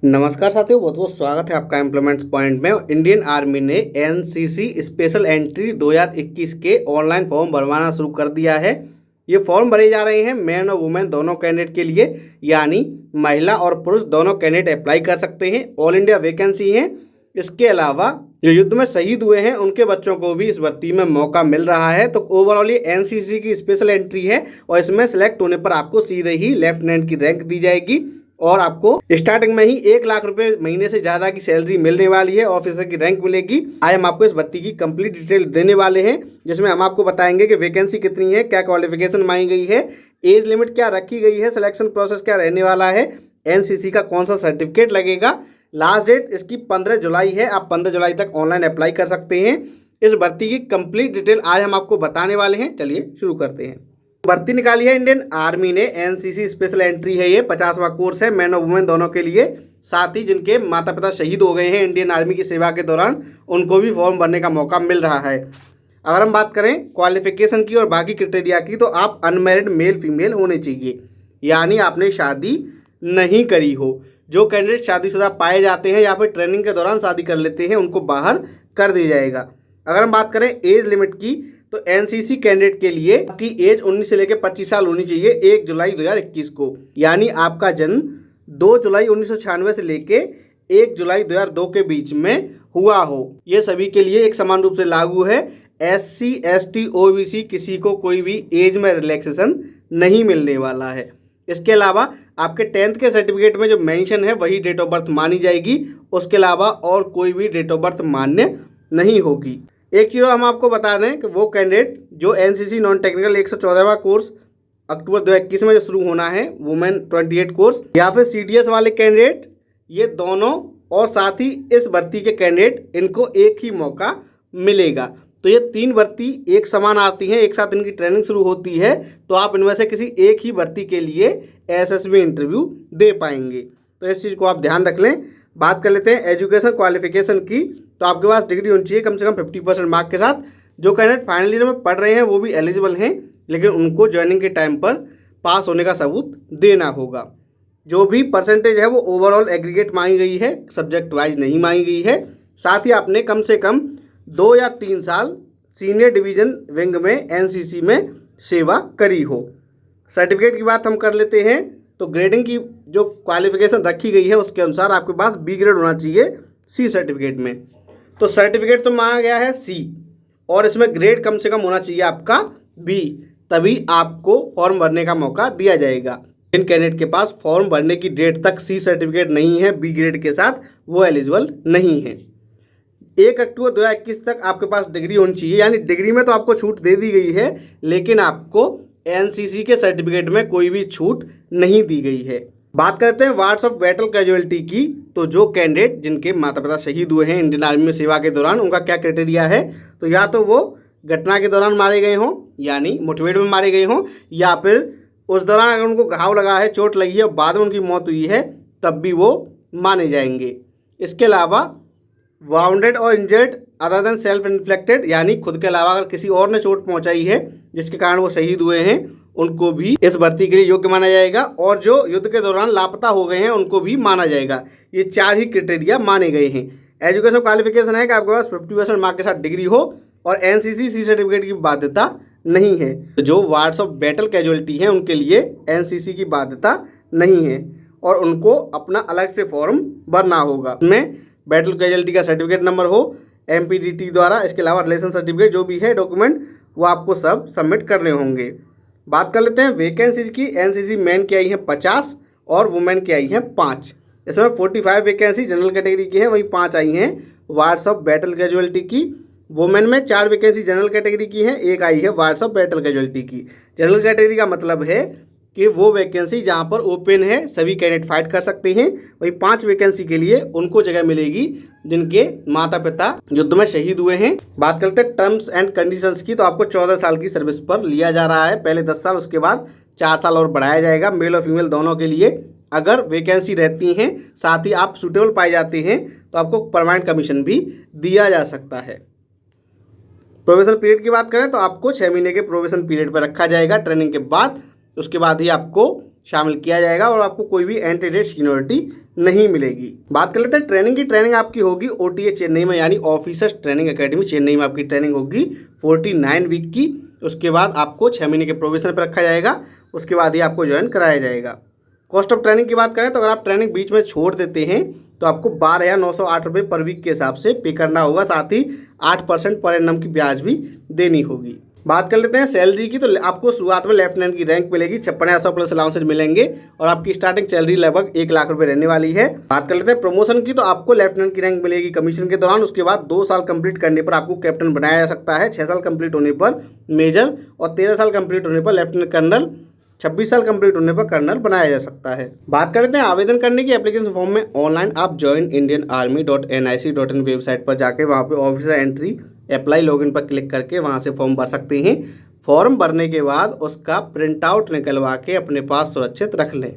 नमस्कार साथियों, बहुत बहुत स्वागत है आपका एम्प्लॉयमेंट पॉइंट में। इंडियन आर्मी ने एनसीसी स्पेशल एंट्री 2021 के ऑनलाइन फॉर्म भरवाना शुरू कर दिया है। ये फॉर्म भरे जा रहे हैं मैन और वुमेन दोनों कैंडिडेट के लिए, यानी महिला और पुरुष दोनों कैंडिडेट अप्लाई कर सकते हैं। ऑल इंडिया वैकेंसी है। इसके अलावा जो युद्ध में शहीद हुए हैं उनके बच्चों को भी इस भर्ती में मौका मिल रहा है। तो ओवरऑल ये एनसीसी की स्पेशल एंट्री है और इसमें सेलेक्ट होने पर आपको सीधे ही लेफ्टिनेंट की रैंक दी जाएगी और आपको स्टार्टिंग में ही 1 लाख रुपए महीने से ज्यादा की सैलरी मिलने वाली है। ऑफिसर की रैंक मिलेगी। आज हम आपको इस भर्ती की कंप्लीट डिटेल देने वाले हैं, जिसमें हम आपको बताएंगे कि वैकेंसी कितनी है, क्या क्वालिफिकेशन मांगी गई है, एज लिमिट क्या रखी गई है, सिलेक्शन प्रोसेस क्या रहने वाला है, एनसीसी का कौन सा सर्टिफिकेट लगेगा। लास्ट डेट इसकी 15 जुलाई है। आप 15 जुलाई तक ऑनलाइन अप्लाई कर सकते हैं। इस भर्ती की कंप्लीट डिटेल आज हम आपको बताने वाले हैं। चलिए शुरू करते हैं। भर्ती निकाली है इंडियन आर्मी ने। एनसीसी स्पेशल एंट्री है। ये 50वां कोर्स है मैन और वुमेन दोनों के लिए। साथ ही जिनके माता पिता शहीद हो गए हैं इंडियन आर्मी की सेवा के दौरान, उनको भी फॉर्म भरने का मौका मिल रहा है। अगर हम बात करें क्वालिफिकेशन की और बाकी क्राइटेरिया की, तो आप अनमैरिड मेल फीमेल होने चाहिए, यानी आपने शादी नहीं करी हो। जो कैंडिडेट शादीशुदा पाए जाते हैं या फिर ट्रेनिंग के दौरान शादी कर लेते हैं, उनको बाहर कर दिया जाएगा। अगर हम बात करें एज लिमिट की, तो एनसीसी कैंडिडेट के लिए आपकी एज 19 से लेकर 25 साल होनी चाहिए 1 जुलाई 2021 को, यानी आपका जन्म 2 जुलाई 1996 से लेके 1 जुलाई 2002 के बीच में हुआ हो। ये सभी के लिए एक समान रूप से लागू है। SC ST OBC किसी को कोई भी एज में रिलैक्सेशन नहीं मिलने वाला है। इसके अलावा आपके 10th के सर्टिफिकेट में जो मेंशन है वही डेट ऑफ बर्थ मानी जाएगी। उसके अलावा और कोई भी डेट ऑफ बर्थ मान्य नहीं होगी। एक चीज़ हम आपको बता दें कि वो कैंडिडेट जो एनसीसी नॉन टेक्निकल 114वां कोर्स अक्टूबर 2021 में जो शुरू होना है, वुमेन 28 कोर्स, या फिर CDS वाले कैंडिडेट, ये दोनों और साथ ही इस भर्ती के कैंडिडेट, इनको एक ही मौका मिलेगा। तो ये 3 भर्ती एक समान आती हैं, एक साथ इनकी ट्रेनिंग शुरू होती है। तो आप इनमें से किसी एक ही भर्ती के लिए SSB इंटरव्यू दे पाएंगे। तो इस चीज़ को आप ध्यान रख लें। बात कर लेते हैं एजुकेशन क्वालिफिकेशन की। तो आपके पास डिग्री होनी चाहिए कम से कम 50% मार्क के साथ। जो कैंडिडेट फाइनल ईयर में पढ़ रहे हैं वो भी एलिजिबल हैं, लेकिन उनको ज्वाइनिंग के टाइम पर पास होने का सबूत देना होगा। जो भी परसेंटेज है वो ओवरऑल एग्रीगेट मांगी गई है, सब्जेक्ट वाइज नहीं मांगी गई है। साथ ही आपने कम से कम 2 या 3 साल सीनियर डिवीजन विंग में एनसीसी में सेवा करी हो। सर्टिफिकेट की बात हम कर लेते हैं। तो ग्रेडिंग की जो क्वालिफिकेशन रखी गई है उसके अनुसार आपके पास B ग्रेड होना चाहिए C सर्टिफिकेट में। तो सर्टिफिकेट तो मांगा गया है C, और इसमें ग्रेड कम से कम होना चाहिए आपका B, तभी आपको फॉर्म भरने का मौका दिया जाएगा। इन कैंडिडेट के पास फॉर्म भरने की डेट तक C सर्टिफिकेट नहीं है B ग्रेड के साथ, वो एलिजिबल नहीं है। 1 अक्टूबर 2021 तक आपके पास डिग्री होनी चाहिए, यानी डिग्री में तो आपको छूट दे दी गई है, लेकिन आपको एनसीसी के सर्टिफिकेट में कोई भी छूट नहीं दी गई है। बात करते हैं वार्ड्स ऑफ बैटल कैजुअलिटी की। तो जो कैंडिडेट जिनके माता पिता शहीद हुए हैं इंडियन आर्मी में सेवा के दौरान, उनका क्या क्राइटेरिया है। तो या तो वो घटना के दौरान मारे गए हों, यानी मुठभेड़ में मारे गए हों, या फिर उस दौरान अगर उनको घाव लगा है, चोट लगी है, बाद में उनकी मौत हुई है, तब भी वो माने जाएंगे। इसके अलावा वाउंडेड और injured other than self inflicted, यानी खुद के अलावा अगर किसी और ने चोट पहुंचाई है जिसके कारण वो शहीद हुए हैं, उनको भी इस भर्ती के लिए योग्य माना जाएगा। और जो युद्ध के दौरान लापता हो गए हैं उनको भी माना जाएगा। ये 4 ही क्राइटेरिया माने गए हैं। एजुकेशन क्वालिफिकेशन है कि आपके पास 50% मार्क के साथ डिग्री हो, और एनसीसी C सर्टिफिकेट की बाध्यता नहीं है। तो जो वार्ड्स ऑफ बैटल कैजुअलिटी हैं उनके लिए एनसीसी की बाध्यता नहीं है, और उनको अपना अलग से फॉर्म भरना होगा। उसमें बैटल कैजुअलिटी का सर्टिफिकेट नंबर हो MPDT द्वारा। इसके अलावा रिलेशन सर्टिफिकेट जो भी है डॉक्यूमेंट, वो आपको सब सबमिट करने होंगे। बात कर लेते हैं वैकेंसीज की। एनसीसी मैन की आई है 50 और वुमेन की आई है 5। इसमें 45 वैकेंसी जनरल कैटेगरी की है, वही 5 आई हैं वार्ड्स ऑफ बैटल कैजुअलिटी की। वुमेन में 4 वैकेंसी जनरल कैटेगरी की है, 1 आई है वार्ड्स ऑफ बैटल कैजुअलिटी की। जनरल कैटेगरी का मतलब है कि वो वैकेंसी जहाँ पर ओपन है, सभी कैंडिडेट फाइट कर सकते हैं। वही 5 वैकेंसी के लिए उनको जगह मिलेगी जिनके माता पिता युद्ध में शहीद हुए हैं। बात करते हैं टर्म्स एंड कंडीशंस की। तो आपको 14 साल की सर्विस पर लिया जा रहा है, पहले 10 साल, उसके बाद 4 साल और बढ़ाया जाएगा मेल और फीमेल दोनों के लिए। अगर वैकेंसी रहती हैं, साथ ही आप सूटेबल पाए जाते हैं, तो आपको परमानेंट कमीशन भी दिया जा सकता है। प्रोबेशन पीरियड की बात करें तो आपको 6 महीने के प्रोबेशन पीरियड पर रखा जाएगा ट्रेनिंग के बाद। उसके बाद ही आपको शामिल किया जाएगा और आपको कोई भी एंटी डेट सीनियरिटी नहीं मिलेगी। बात कर लेते हैं ट्रेनिंग की। ट्रेनिंग आपकी होगी OTA चेन्नई में, यानी ऑफिसर्स ट्रेनिंग एकेडमी चेन्नई में आपकी ट्रेनिंग होगी 49 वीक की। उसके बाद आपको 6 महीने के प्रोविजन पर रखा जाएगा, उसके बाद ही आपको ज्वाइन कराया जाएगा। कॉस्ट ऑफ ट्रेनिंग की बात करें तो अगर आप ट्रेनिंग बीच में छोड़ देते हैं तो आपको 12,908 रुपये पर वीक के हिसाब से पे करना होगा, साथ ही 8% पर एनम की ब्याज भी देनी होगी। बात कर लेते हैं सैलरी की। तो आपको शुरुआत में लेफ्टिनेंट की रैंक मिलेगी, 56,500 प्लस अलाउंसेज मिलेंगे और आपकी स्टार्टिंग सैलरी लगभग 1 लाख रुपए रहने वाली है। बात कर लेते हैं प्रमोशन की। तो आपको लेफ्टिनेंट की रैंक मिलेगी कमीशन के दौरान, उसके बाद 2 साल कंप्लीट करने पर आपको कैप्टन बनाया जा सकता है, 6 साल कंप्लीट होने पर मेजर और 13 साल कंप्लीट होने पर लेफ्टिनेंट कर्नल, 26 साल कंप्लीट होने पर कर्नल बनाया जा सकता है। बात कर लेते हैं आवेदन करने की। एप्लीकेशन फॉर्म में ऑनलाइन आप joinindianarmy.nic.in वेबसाइट पर जाके वहाँ पे ऑफिसर एंट्री अप्लाई लॉगिन पर क्लिक करके वहाँ से फॉर्म भर सकते हैं। फॉर्म भरने के बाद उसका प्रिंट आउट निकलवा के अपने पास सुरक्षित रख लें।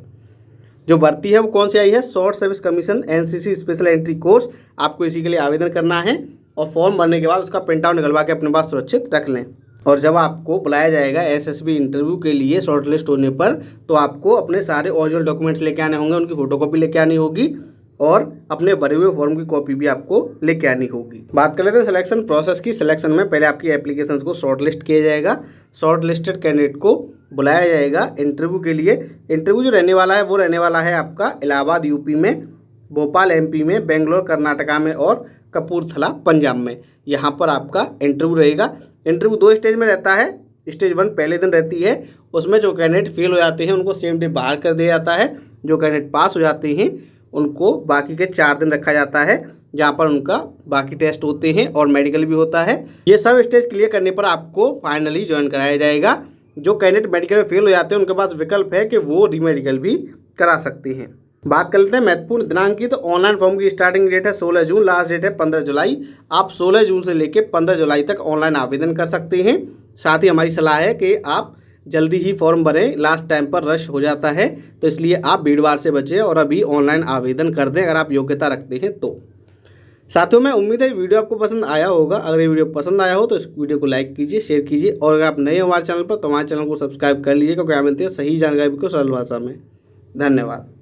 जो भर्ती है वो कौन सी आई है? Short service commission NCC special entry course. आपको इसी के लिए आवेदन करना है और फॉर्म भरने के बाद उसका प्रिंट आउट निकलवा के अपने पास सुरक्षित रख लें। और जब आपको बुलाया जाएगा SSB इंटरव्यू के लिए शॉर्टलिस्ट होने पर, तो आपको अपने सारे ओरिजिनल डॉक्यूमेंट्स लेके आने होंगे, उनकी फोटोकॉपी लेके आनी होगी और अपने भरे हुए फॉर्म की कॉपी भी आपको लेके आनी होगी। बात कर लेते हैं सिलेक्शन प्रोसेस की। सिलेक्शन में पहले आपकी एप्लीकेशंस को शॉर्टलिस्ट किया जाएगा, शॉर्टलिस्टेड कैंडिडेट को बुलाया जाएगा इंटरव्यू के लिए। इंटरव्यू जो रहने वाला है वो रहने वाला है आपका इलाहाबाद UP में, भोपाल MP में, बेंगलोर कर्नाटका में और कपूरथला पंजाब में। यहाँ पर आपका इंटरव्यू रहेगा। इंटरव्यू 2 स्टेज में रहता है। स्टेज 1 पहले दिन रहती है, उसमें जो कैंडिडेट फेल हो जाते हैं उनको सेम डे बाहर कर दिया जाता है। जो कैंडिडेट पास हो जाते हैं उनको बाकी के 4 दिन रखा जाता है, जहाँ पर उनका बाकी टेस्ट होते हैं और मेडिकल भी होता है। ये सब स्टेज क्लियर करने पर आपको फाइनली ज्वाइन कराया जाएगा। जो कैंडिडेट मेडिकल में फेल हो जाते हैं उनके पास विकल्प है कि वो रीमेडिकल भी करा सकते हैं। बात कर लेते हैं महत्वपूर्ण दिनांक की। तो ऑनलाइन फॉर्म की स्टार्टिंग डेट है 16 जून, लास्ट डेट है 15 जुलाई। आप 16 जून से लेकर 15 जुलाई तक ऑनलाइन आवेदन कर सकते हैं। साथ ही हमारी सलाह है कि आप जल्दी ही फॉर्म भरें, लास्ट टाइम पर रश हो जाता है, तो इसलिए आप भीड़भाड़ से बचें और अभी ऑनलाइन आवेदन कर दें अगर आप योग्यता रखते हैं तो। साथियों, मैं उम्मीद है वीडियो आपको पसंद आया होगा। अगर ये वीडियो पसंद आया हो तो इस वीडियो को लाइक कीजिए, शेयर कीजिए और अगर आप नए हो हमारे चैनल पर तो हमारे चैनल को सब्सक्राइब कर लीजिए, क्योंकि यहाँ मिलती है सही जानकारी को सरल भाषा में। धन्यवाद।